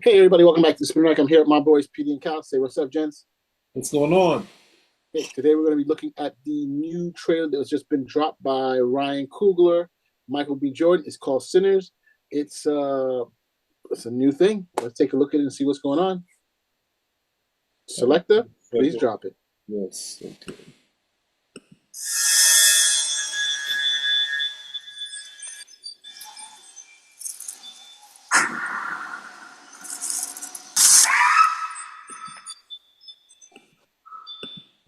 Hey everybody, welcome back to Spin Rack. I'm here with my boys PD and Cal. Say what's up, gents. What's going on? Hey, today we're going to be looking at the new trailer that has just been dropped by Ryan Coogler, Michael B. Jordan. It's called Sinners. It's uh it's a new thing. Let's take a look at it and see what's going on. Selector, please drop it. Yes. Okay.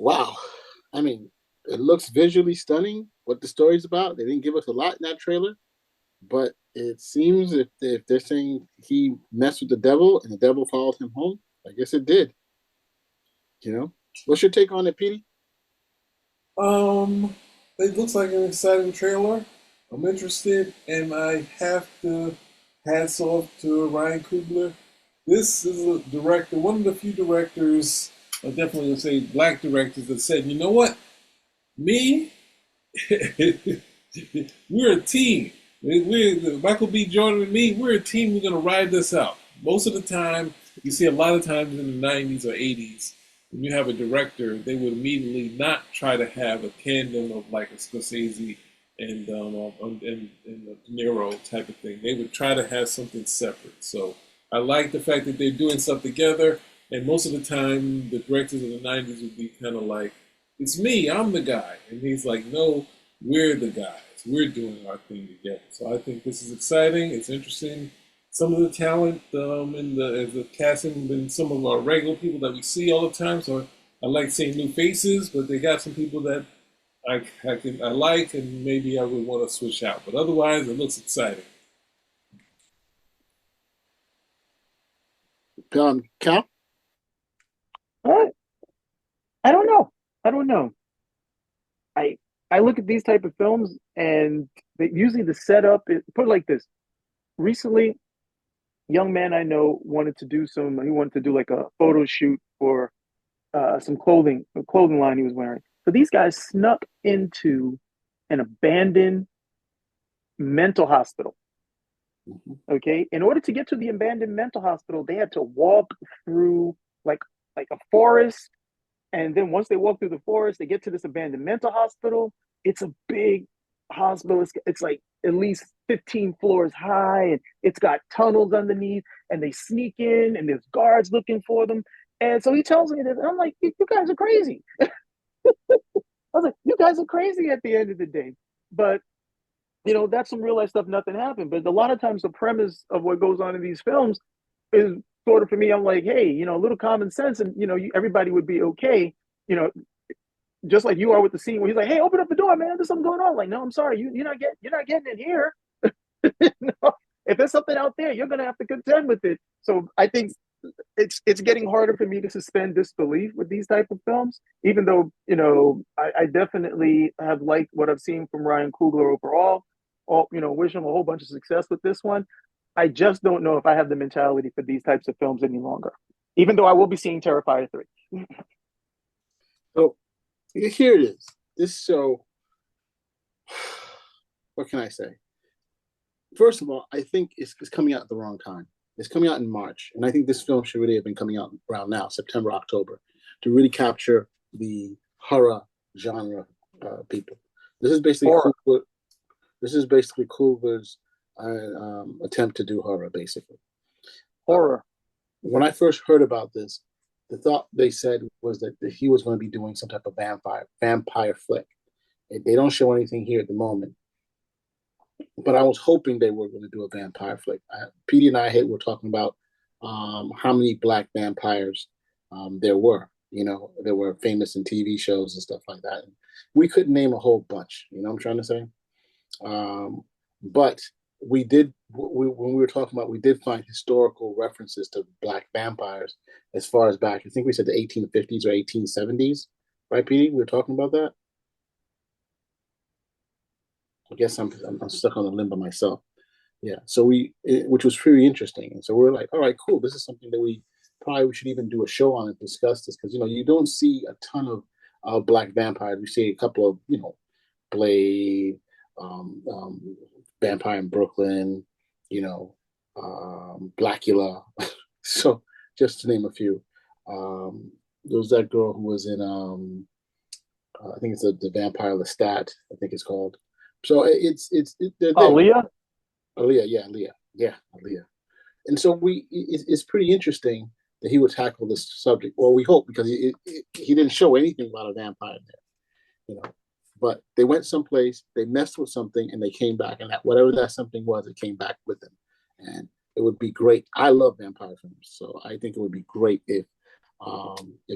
Wow. I mean, it looks visually stunning what the story's about. They didn't give us a lot in that trailer, but it seems if they're saying he messed with the devil and the devil followed him home, I guess it did. You know, what's your take on it, Petey? Um, it looks like an exciting trailer. I'm interested, and I have to hats off to Ryan Coogler. This is a director, one of the few directors, I definitely would say black directors, that said, you know what? Me, we're a team. We're Michael B. Jordan and me. We're a team. We're gonna ride this out. Most of the time, you see a lot of times in the '90s or '80s, when you have a director, they would immediately not try to have a tandem of like a Scorsese and a De Niro type of thing. They would try to have something separate. So I like the fact that they're doing stuff together. And most of the time, the directors of the '90s would be kind of like, "It's me. I'm the guy," and he's like, "No, we're the guys. We're doing our thing together." So I think this is exciting. It's interesting. Some of the talent in the casting been some of our regular people that we see all the time. So I like seeing new faces, but they got some people that I like, and maybe I would want to switch out. But otherwise, it looks exciting. Cal? Uh, I don't know. I don't know. I I look at these type of films and usually the setup is put it like this. Recently, young man I know wanted to do some. He wanted to do like a photo shoot for some clothing, a clothing line he was wearing. So these guys snuck into an abandoned mental hospital. Okay, in order to get to the abandoned mental hospital, they had to walk through like like a forest. And then once they walk through the forest, they get to this abandoned mental hospital. It's a big hospital. It's like at least 15 floors high, and it's got tunnels underneath. And they sneak in, and there's guards looking for them. And so he tells me this, and I'm like, you guys are crazy. I was like, you guys are crazy at the end of the day. But that's some real life stuff. Nothing happened. But a lot of times, the premise of what goes on in these films is sort of for me. I'm like, hey, a little common sense, and everybody would be okay. You know, just like you are with the scene where he's like, "Hey, open up the door, man. There's something going on." Like, no, I'm sorry, you're not getting in here. No. If there's something out there, you're gonna have to contend with it. So I think it's getting harder for me to suspend disbelief with these type of films, even though I definitely have liked what I've seen from Ryan Coogler overall. All wish him a whole bunch of success with this one. I just don't know if I have the mentality for these types of films any longer. Even though I will be seeing Terrifier 3. So here it is. This show, what can I say? First of all, I think it's coming out at the wrong time. It's coming out in March, and I think this film should really have been coming out around now, September, October, to really capture the horror genre people. This is basically Horror. Coogler, this is basically Coogler's attempt to do horror, basically. Uh, Horror. when I first heard about this, the thought they said was that he was going to be doing some type of vampire flick. They don't show anything here at the moment, but I was hoping they were going to do a vampire flick. Petey and I were talking about how many black vampires there were. There were famous in TV shows and stuff like that. And we couldn't name a whole bunch. You know what I'm trying to say? But when we were talking about, we did find historical references to black vampires as far as back. I think we said the 1850s or 1870s, right, Petey? We were talking about that. I guess I'm stuck on the limb by myself. Yeah. So which was pretty interesting, and so we're like, all right, cool. This is something that we should even do a show on and discuss this because you don't see a ton of black vampires. We see a couple of Blade, um, um, Vampire in Brooklyn, you know, Blackula. So just to name a few, there was that girl who was in I think it's the Vampire Lestat, I think it's called. So they're there. Aaliyah. Aaliyah, yeah, Aaliyah, yeah, Aaliyah. And so it's pretty interesting that he would tackle this subject. Well, we hope because he didn't show anything about a vampire there, you know. But they went someplace, they messed with something, and they came back, and that whatever that something was, it came back with them. And it would be great. I love vampire films, so I think it would be great if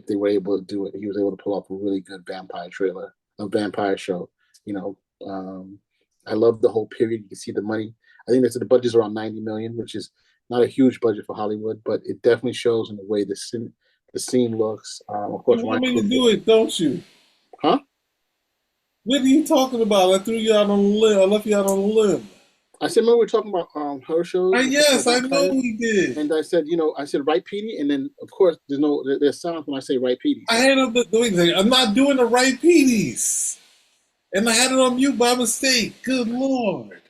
they were able to do it. He was able to pull off a really good vampire trailer, a vampire show. You know, I love the whole period. You can see the money. I think that's the budget's around 90 million, which is not a huge budget for Hollywood, but it definitely shows in the way the scene looks. Of You course, want Ryan me to Coogler. do it, don't you? Huh? What are you talking about? I threw you out on a limb. I left you out on a limb. I said, remember we were talking about horror shows and stuff Yes, about I know vampires, we did. and I said, I said right, Petey, and then of course there's sound when I say right, Petey. I So had up doing thing. I'm not doing the right PDs. And I had it on mute by mistake. Good Lord.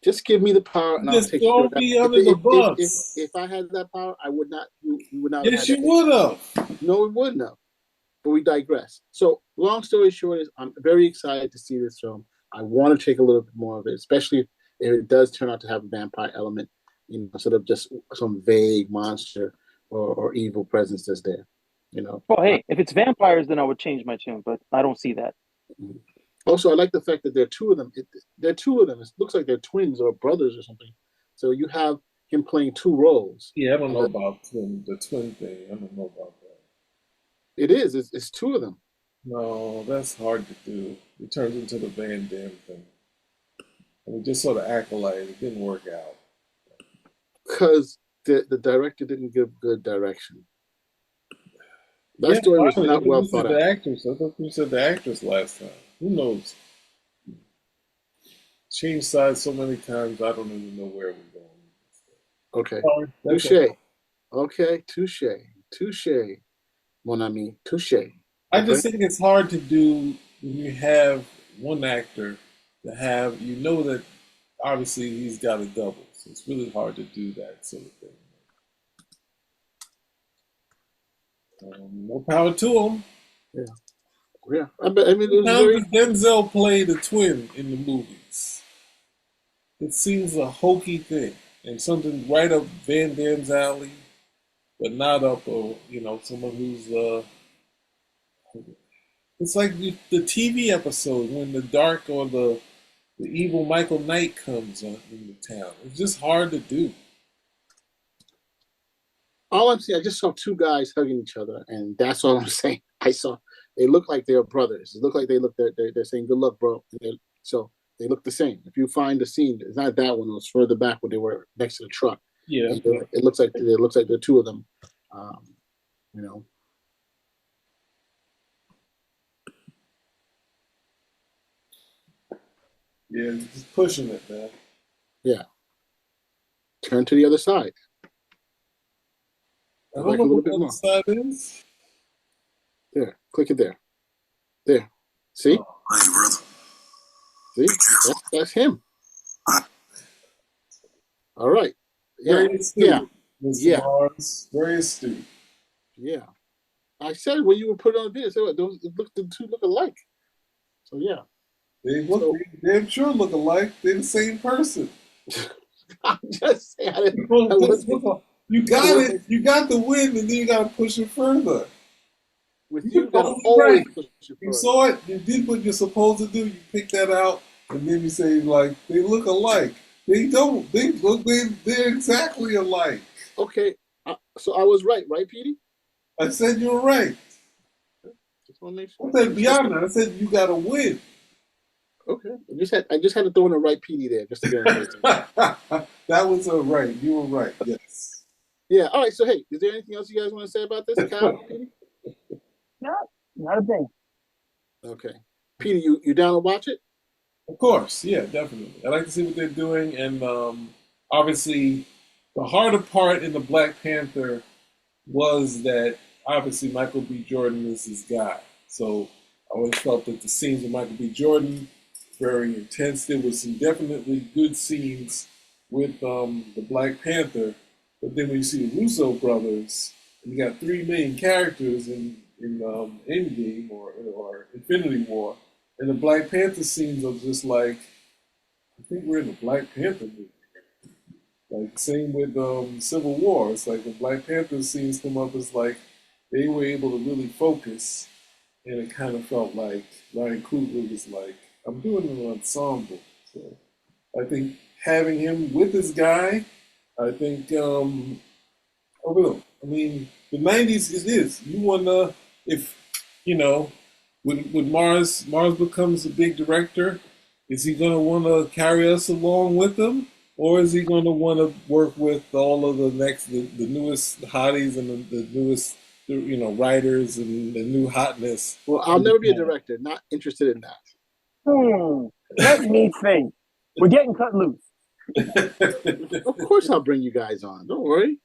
just give me the power, and You I'll just take care throw of that. me under the bus. If I had that power, I would not. We would not have Yes, had you that issue. would have. No, we wouldn't have. But we digress. So, long story short is, I'm very excited to see this film. I want to take a little bit more of it, especially if it does turn out to have a vampire element, instead of just some vague monster or evil presence that's there. You know. Well, hey, if it's vampires, then I would change my tune, but I don't see that. Also, I like the fact that there are two of them. There are two of them. It looks like they're twins or brothers or something. So you have him playing two roles. Yeah, I don't know about the twin thing. I don't know about that. It is. It's two of them. No, that's hard to do. It turns into the Van Damme thing. And we just sort of acolyte. It didn't work out. Because the director didn't give good direction. That Yeah, story was finally. I not thought well you said thought the out. actress. I thought you said the actress last time. Who knows? Changed sides so many times, I don't even know where we're going. Okay. Sorry, that's Touche. all. Okay. Touche. Touche. Mon ami. Touche. I Okay. just think it's hard to do when you have one actor to have, you know that obviously he's got a double. So it's really hard to do that sort of thing. More power to him. Yeah. Yeah. I mean, it was How very. does Denzel play the twin in the movies? It seems a hokey thing and something right up Van Damme's alley, but not up, someone who's. It's like the TV episode when the dark or the evil Michael Knight comes in the town. It's just hard to do. All I'm saying, I just saw two guys hugging each other, and that's all I'm saying. I saw they look like they're brothers. It look like they're saying good luck, bro. So they look the same. If you find the scene, it's not that one. It was further back where they were next to the truck. Yeah, And it looks like the two of them. Um, you know, yeah, just pushing it, man. yeah. Turn to the other side. I Go don't back know a little what the bit other more. side is. There. Click it there. There. See? Oh, Hey, brother, See? be careful. That's him. All right. Yeah. very Yeah. astute, Mr. Yeah. Barnes. Very astute. Yeah. I said when you were put on the video, so the two look alike. So yeah. So They damn sure look alike. They're the same person. I'm just saying I wasn't You got it. You got the win, and then you got to push it further. with You you. were Gotta totally always right. push it You further. saw it. You did what you're supposed to do. You pick that out, and then you say like they look alike. They don't. They look. They're exactly alike. Okay. So I was right, Petey? I said you were right. Just want to make I sure. said beyond that. I said you got to win. Okay. I just had to throw in the right PD there just to get on the same. That was right. You were right. Yes. Yeah. All right. So hey, is there anything else you guys want to say about this, Kyle? Petey? Not a thing. Okay. Petey, you down to watch it? Of course, yeah, definitely. I like to see what they're doing, and obviously, the harder part in the Black Panther was that obviously Michael B. Jordan is his guy. So I always felt that the scenes with Michael B. Jordan very intense. There was some definitely good scenes with the Black Panther, But then when you see the Russo brothers, and you got three main characters in Endgame or Infinity War, and the Black Panther scenes are just like I think we're in the Black Panther movie. Like same with Civil War. It's like the Black Panther scenes come up. It's like they were able to really focus, and it kind of felt like Ryan Coogler was like, "I'm doing an ensemble." So I think having him with this guy, I think I will. I mean, the '90s is this. You wanna if you know when Mars becomes a big director, is he gonna want to carry us along with him, or is he gonna want to work with all of the newest hotties and the newest writers and the new hotness? Well, I'll never be a director. Not interested in that. Let me think. We're getting cut loose. Of course, I'll bring you guys on. Don't worry.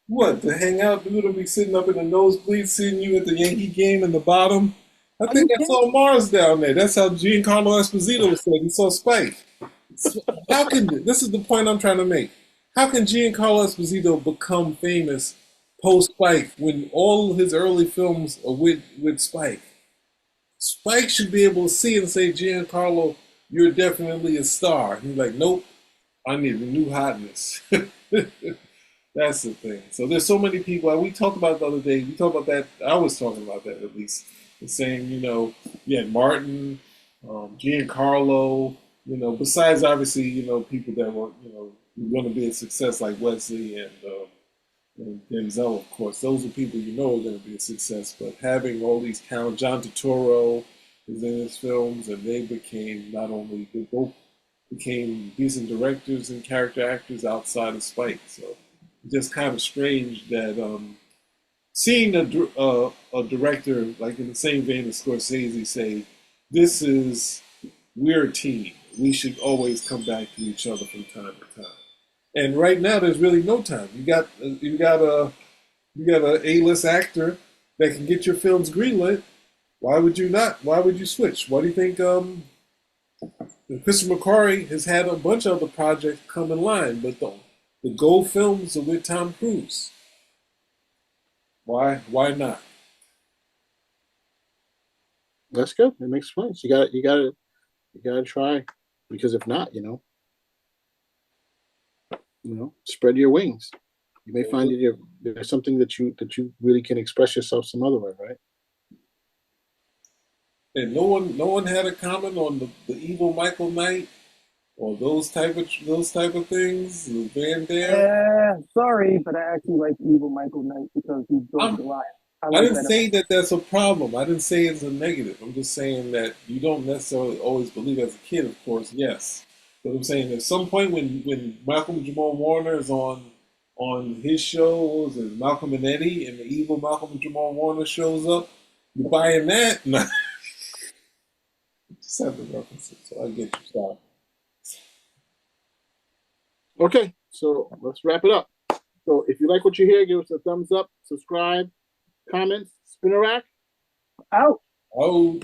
What, to hang out? We're gonna be sitting up in the nosebleed, seeing you at the Yankee game in the bottom. I Are think you I kidding? saw Mars down there. That's how Giancarlo Esposito said he saw Spike. How can this is the point I'm trying to make? How can Giancarlo Esposito become famous post Spike when all his early films are with Spike? Spike should be able to see and say, Giancarlo, you're definitely a star. And he's like, nope, I need a new hotness. That's the thing. So there's so many people. We talked about it the other day. We talked about that. I was talking about that at least. Saying, you had Martin, Giancarlo, besides obviously, people that were, going to be a success like Wesley and Denzel, of course. Those are people are going to be a success. But having all these talent, John Turturro is in his films, and they both became decent directors and character actors outside of Spike. So just kind of strange that seeing a director like in the same vein as Scorsese say, we're a team. We should always come back to each other from time to time. And right now, there's really no time. You got a A-list actor that can get your films greenlit. Why would you not? Why would you switch? Why do you think Christopher McQuarrie has had a bunch of other projects come in line, but the Go films are with Tom Cruise? Why? Why not? That's good. It makes sense. You gotta try, because if not, spread your wings. You may find that there's something that you really can express yourself some other way, right? And no one had a comment on the evil Michael Knight or those type of things. The Van Dam. Sorry, but I actually like Evil Michael Knight because he broke I'm, Goliath. I I like didn't that say about that that's a problem. I didn't say it's a negative. I'm just saying that you don't necessarily always believe as a kid, of course, yes. But I'm saying at some point when Malcolm Jamal Warner is on his shows and Malcolm and Eddie and the evil Malcolm Jamal Warner shows up, you're buying that? No. Just have the references, so I get you. Sorry. Okay, so let's wrap it up. So if you like what you hear, give us a thumbs up, subscribe, comments, spin a rack. it. Out. Oh.